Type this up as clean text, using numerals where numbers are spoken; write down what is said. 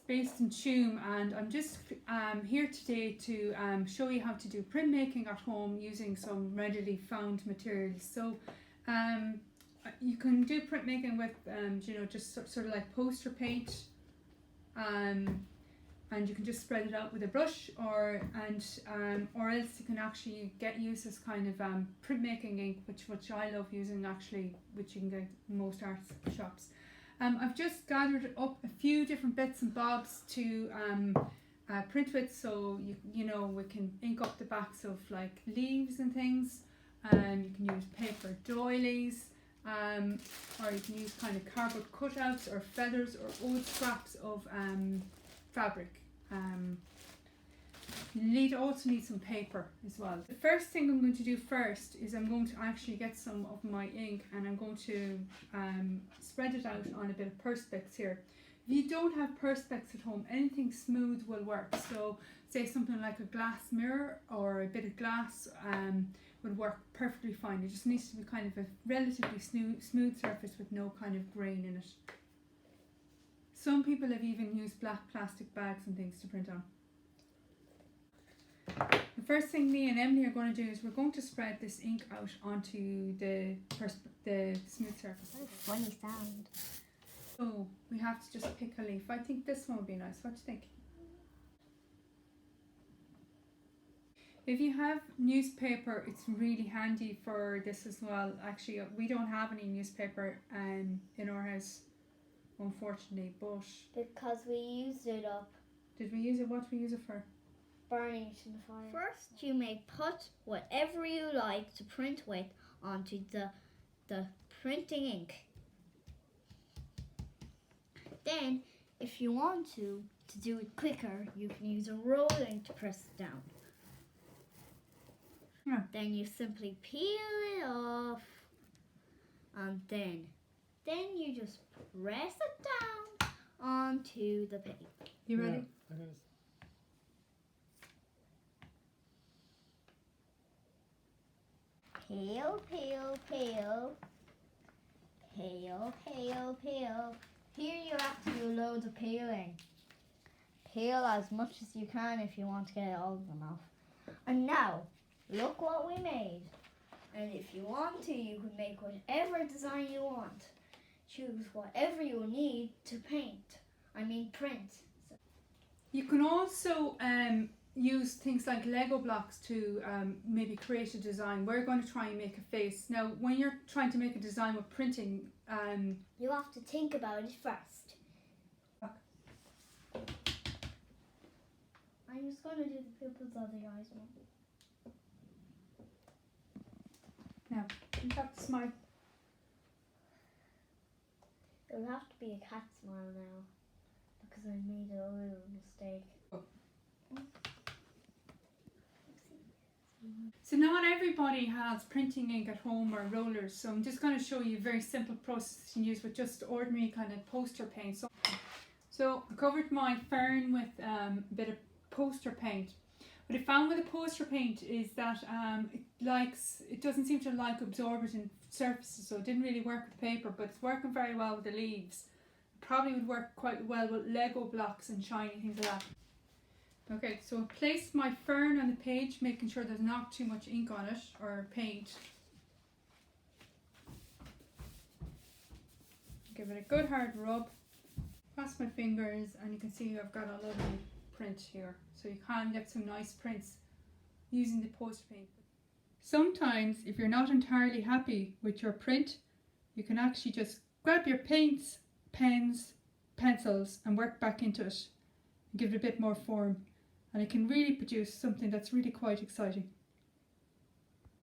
based in Tuam, and I'm just here today to show you how to do printmaking at home using some readily found materials. So you can do printmaking with you know, just sort of like poster paint, and you can just spread it out with a brush, or else you can actually use this kind of printmaking ink, which I love using actually, which you can get in most art shops. I've just gathered up a few different bits and bobs to print with, so you know, we can ink up the backs of like leaves and things. You can use paper doilies, or you can use kind of cardboard cutouts or feathers or old scraps of fabric. You also need some paper as well. The first thing I'm going to do first is I'm going to actually get some of my ink, and I'm going to spread it out on a bit of Perspex here. If you don't have Perspex at home, anything smooth will work. So say something like a glass mirror or a bit of glass would work perfectly fine. It just needs to be kind of a relatively smooth surface with no kind of grain in it. Some people have even used black plastic bags and things to print on. The first thing me and Emily are going to do is we're going to spread this ink out onto the smooth surface. What a funny sound. So we have to just pick a leaf. I think this one would be nice. What do you think? If you have newspaper, it's really handy for this as well. Actually, we don't have any newspaper in our house, unfortunately, but... Because we used it up. Did we use it? What did we use it for? Burning it in the fire. First, you may put whatever you like to print with onto the printing ink. Then, if you want to do it quicker, you can use a roller ink to press it down. Yeah. Then you simply peel it off, and then you just press it down onto the paper. You ready? Yeah, Peel, peel, peel. Peel, peel, peel. Here you have to do loads of peeling. Peel as much as you can if you want to get all of them off. And now, look what we made. And if you want to, you can make whatever design you want. Choose whatever you need to print. You can also use things like Lego blocks to maybe create a design. We're going to try and make a face. Now, when you're trying to make a design with printing, you have to think about it first. I'm just going to do the pupils of the eyes one. now you have to smile. It will have to be a cat smile now, because I made a little mistake. So not everybody has printing ink at home or rollers, so I'm just going to show you a very simple process you can use with just ordinary kind of poster paint. So I covered my fern with a bit of poster paint. What I found with the poster paint is that it doesn't seem to like absorbent surfaces, so it didn't really work with paper, but it's working very well with the leaves. It probably would work quite well with Lego blocks and shiny things like that. Okay, so I placed my fern on the page, making sure there's not too much ink on it or paint. Give it a good hard rub. Cross my fingers, and you can see I've got a lovely print here. So you can get some nice prints using the poster paint. Sometimes, if you're not entirely happy with your print, you can actually just grab your paints, pens, pencils, and work back into it and give it a bit more form. And it can really produce something that's really quite exciting.